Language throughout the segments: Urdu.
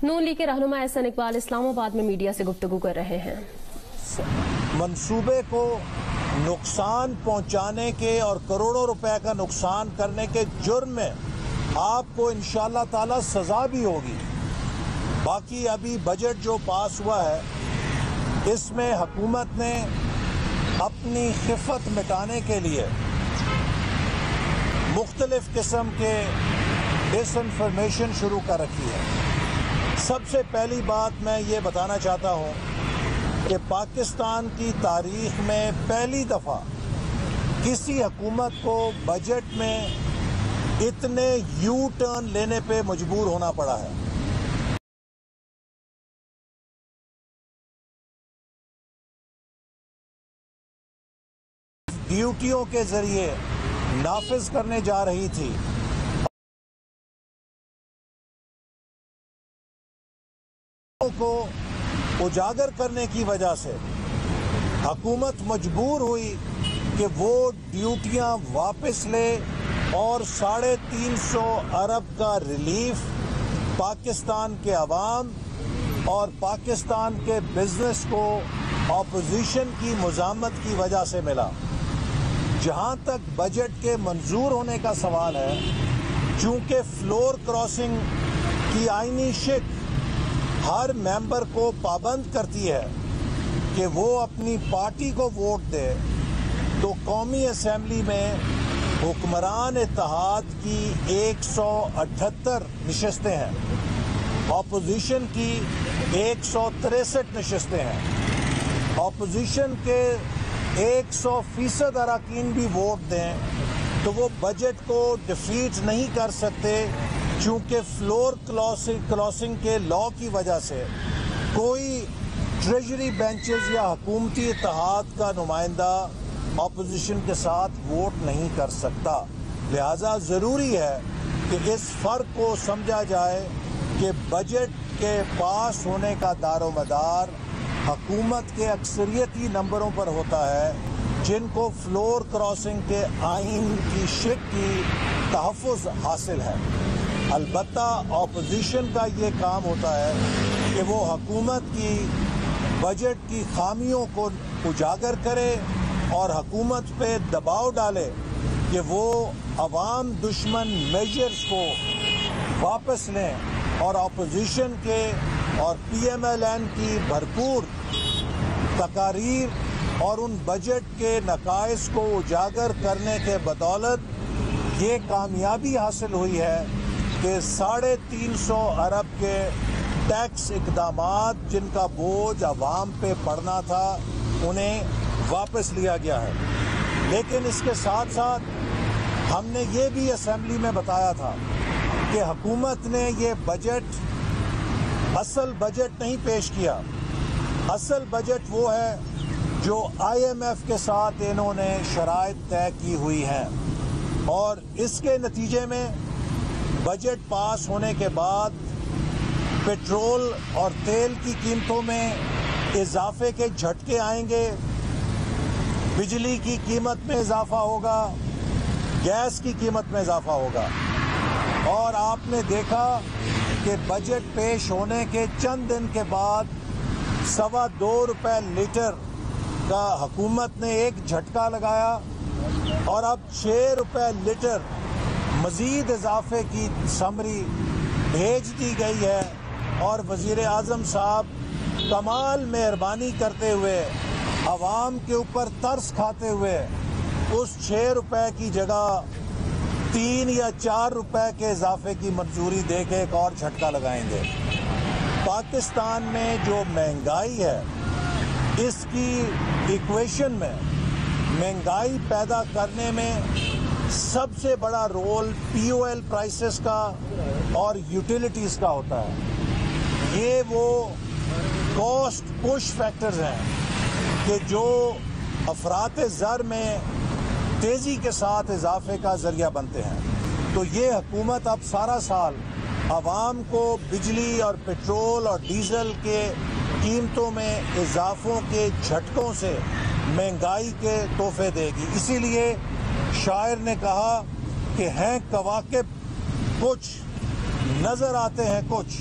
نون لیگ کے رہنما احسن اقبال اسلام آباد میں میڈیا سے گفتگو کر رہے ہیں۔ منصوبے کو نقصان پہنچانے کے اور کروڑوں روپے کا نقصان کرنے کے جرم میں آپ کو انشاءاللہ تعالی سزا بھی ہوگی۔ باقی ابھی بجٹ جو پاس ہوا ہے اس میں حکومت نے اپنی خفت مٹانے کے لیے مختلف قسم کے ڈس انفارمیشن شروع کر رکھی ہے۔ سب سے پہلی بات میں یہ بتانا چاہتا ہوں کہ پاکستان کی تاریخ میں پہلی دفعہ کسی حکومت کو بجٹ میں اتنے یو ٹرن لینے پہ مجبور ہونا پڑا ہے۔ ڈیوٹیوں کے ذریعے نافذ کرنے جا رہی تھی، کو اجاگر کرنے کی وجہ سے حکومت مجبور ہوئی کہ وہ ڈیوٹیاں واپس لے اور 350 ارب کا ریلیف پاکستان کے عوام اور پاکستان کے بزنس کو اپوزیشن کی مزاحمت کی وجہ سے ملا۔ جہاں تک بجٹ کے منظور ہونے کا سوال ہے، چونکہ فلور کراسنگ کی آئینی شک ہر ممبر کو پابند کرتی ہے کہ وہ اپنی پارٹی کو ووٹ دے، تو قومی اسمبلی میں حکمران اتحاد کی 178 نشستیں ہیں، اپوزیشن کی 163 نشستیں ہیں۔ اپوزیشن کے 100% اراکین بھی ووٹ دیں تو وہ بجٹ کو ڈیفیٹ نہیں کر سکتے، چونکہ فلور کراسنگ کے لاء کی وجہ سے کوئی ٹریجری بینچز یا حکومتی اتحاد کا نمائندہ اپوزیشن کے ساتھ ووٹ نہیں کر سکتا۔ لہٰذا ضروری ہے کہ اس فرق کو سمجھا جائے کہ بجٹ کے پاس ہونے کا دار و مدار حکومت کے اکثریتی نمبروں پر ہوتا ہے، جن کو فلور کراسنگ کے آئین کی شک کی تحفظ حاصل ہے۔ البتہ اپوزیشن کا یہ کام ہوتا ہے کہ وہ حکومت کی بجٹ کی خامیوں کو اجاگر کرے اور حکومت پہ دباؤ ڈالے کہ وہ عوام دشمن میجرز کو واپس لیں اور اپوزیشن کے اور پی ایم ایل این کی بھرپور تقاریر اور ان بجٹ کے نقائص کو اجاگر کرنے کے بدولت یہ کامیابی حاصل ہوئی ہے کہ 350 ارب کے ٹیکس اقدامات جن کا بوجھ عوام پہ پڑنا تھا انہیں واپس لیا گیا ہے۔ لیکن اس کے ساتھ ساتھ ہم نے یہ بھی اسمبلی میں بتایا تھا کہ حکومت نے یہ بجٹ اصل بجٹ نہیں پیش کیا۔ اصل بجٹ وہ ہے جو آئی ایم ایف کے ساتھ انہوں نے شرائط طے کی ہوئی ہیں، اور اس کے نتیجے میں بجٹ پاس ہونے کے بعد پیٹرول اور تیل کی قیمتوں میں اضافے کے جھٹکے آئیں گے، بجلی کی قیمت میں اضافہ ہوگا، گیس کی قیمت میں اضافہ ہوگا۔ اور آپ نے دیکھا کہ بجٹ پیش ہونے کے چند دن کے بعد 2.25 روپے لیٹر کا حکومت نے ایک جھٹکا لگایا، اور اب 6 روپے لیٹر مزید اضافے کی سمری بھیج دی گئی ہے، اور وزیر اعظم صاحب کمال مہربانی کرتے ہوئے عوام کے اوپر ترس کھاتے ہوئے اس 6 روپے کی جگہ 3 یا 4 روپے کے اضافے کی منظوری دے کے ایک اور جھٹکا لگائیں گے۔ پاکستان میں جو مہنگائی ہے اس کی ایکویشن میں مہنگائی پیدا کرنے میں سب سے بڑا رول پی او ایل پرائسز کا اور یوٹیلیٹیز کا ہوتا ہے۔ یہ وہ کاسٹ پش فیکٹرز ہیں کہ جو افراط زر میں تیزی کے ساتھ اضافے کا ذریعہ بنتے ہیں۔ تو یہ حکومت اب سارا سال عوام کو بجلی اور پیٹرول اور ڈیزل کے قیمتوں میں اضافوں کے جھٹکوں سے مہنگائی کے تحفے دے گی۔ اسی لیے شاعر نے کہا کہ ہیں کواکب کچھ، نظر آتے ہیں کچھ،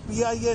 PIA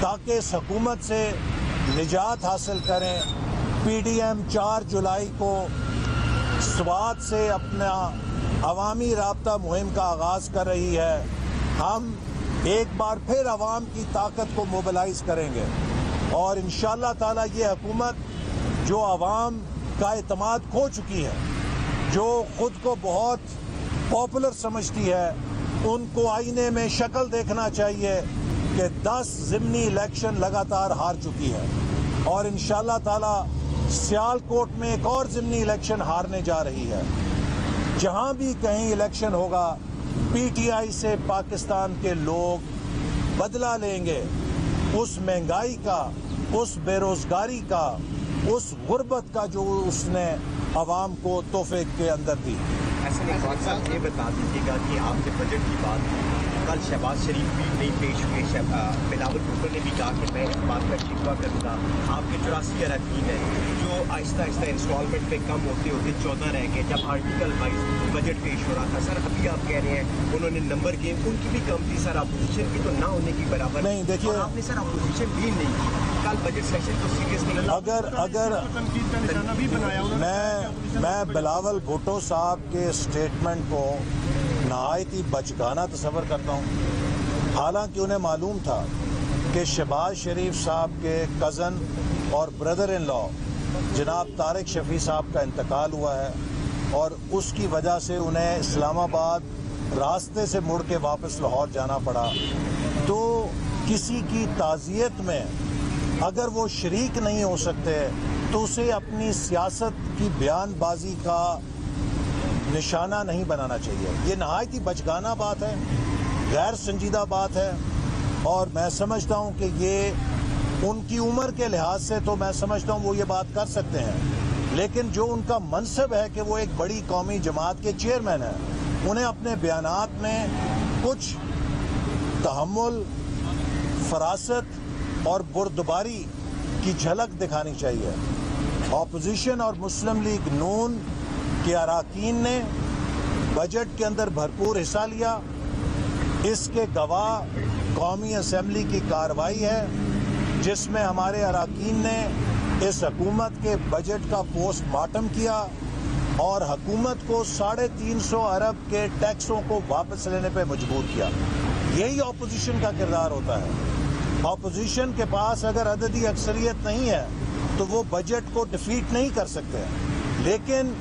تاکہ اس حکومت سے نجات حاصل کریں۔ پی ڈی ایم 4 جولائی کو سوات سے اپنا عوامی رابطہ مہم کا آغاز کر رہی ہے۔ ہم ایک بار پھر عوام کی طاقت کو موبلائز کریں گے اور انشاءاللہ تعالیٰ یہ حکومت جو عوام کا اعتماد کھو چکی ہے، جو خود کو بہت پاپولر سمجھتی ہے، ان کو آئینے میں شکل دیکھنا چاہیے کہ 10 ضمنی الیکشن لگاتار ہار چکی ہے اور انشاءاللہ تعالیٰ سیالکوٹ میں ایک اور ضمنی الیکشن ہارنے جا رہی ہے۔ جہاں بھی کہیں الیکشن ہوگا، پی ٹی آئی سے پاکستان کے لوگ بدلہ لیں گے اس مہنگائی کا، اس بے روزگاری کا، اس غربت کا جو اس نے عوام کو تحفے کے اندر دی۔ حسن اقبال صاحب یہ بتا دیجیے گا کہ آپ نے بجٹ کی بات کی، کل شہباز شریف بھی نہیں پیش ہوئے، بلاول بھٹو نے بھی کہا کہ میں اس بات کا شکوہ کروں گا۔ آپ کے 84 اراکین ہیں جو آہستہ آہستہ انسٹالمنٹ پہ کم ہوتے ہوتے 14 رہ گئے جب آرٹیکل وائز بجٹ پیش ہو رہا تھا۔ سر ابھی آپ کہہ رہے ہیں انہوں نے نمبر گیم، ان کی بھی کم تھی سر، اپوزیشن کی تو نہ ہونے کی برابر نہیں۔ دیکھیے آپ نے سر اپوزیشن بھی نہیں کی، کل بجٹ سیشن کو سیریس نہیں۔ اگر میں بلاول بھٹو صاحب کے اسٹیٹمنٹ کو نہایت ہی بچگانہ تصور کرتا ہوں، حالانکہ انہیں معلوم تھا کہ شہباز شریف صاحب کے کزن اور بردر ان لا جناب طارق شفیع صاحب کا انتقال ہوا ہے اور اس کی وجہ سے انہیں اسلام آباد راستے سے مڑ کے واپس لاہور جانا پڑا۔ تو کسی کی تعزیت میں اگر وہ شریک نہیں ہو سکتے تو اسے اپنی سیاست کی بیان بازی کا نشانہ نہیں بنانا چاہیے۔ یہ نہایت ہی بچگانہ بات ہے، غیر سنجیدہ بات ہے، اور میں سمجھتا ہوں کہ یہ ان کی عمر کے لحاظ سے تو میں سمجھتا ہوں وہ یہ بات کر سکتے ہیں، لیکن جو ان کا منصب ہے کہ وہ ایک بڑی قومی جماعت کے چیئرمین ہیں، انہیں اپنے بیانات میں کچھ تحمل، فراست اور بردباری کی جھلک دکھانی چاہیے۔ اپوزیشن اور مسلم لیگ نون کے اراکین نے بجٹ کے اندر بھرپور حصہ لیا، اس کے گواہ قومی اسمبلی کی کارروائی ہے جس میں ہمارے اراکین نے اس حکومت کے بجٹ کا پوسٹ مارٹم کیا اور حکومت کو 350 ارب کے ٹیکسوں کو واپس لینے پہ مجبور کیا۔ یہی اپوزیشن کا کردار ہوتا ہے۔ اپوزیشن کے پاس اگر عددی اکثریت نہیں ہے تو وہ بجٹ کو ڈیفیٹ نہیں کر سکتے، لیکن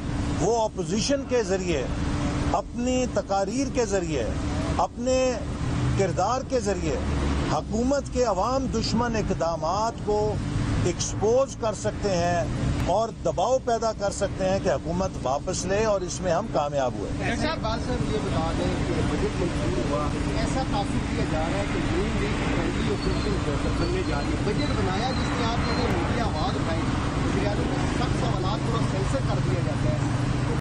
وہ اپوزیشن کے ذریعے، اپنی تقاریر کے ذریعے، اپنے کردار کے ذریعے حکومت کے عوام دشمن اقدامات کو ایکسپوز کر سکتے ہیں اور دباؤ پیدا کر سکتے ہیں کہ حکومت واپس لے، اور اس میں ہم کامیاب ہوئے۔ ایسا بات صاحب یہ بتا دیں کہ بجٹ منظور ہوا، ایسا تاثر کیا جا رہا ہے کہ نون لیگ فرینڈلی اپوزیشن بننے جا رہی ہے، بجٹ بنایا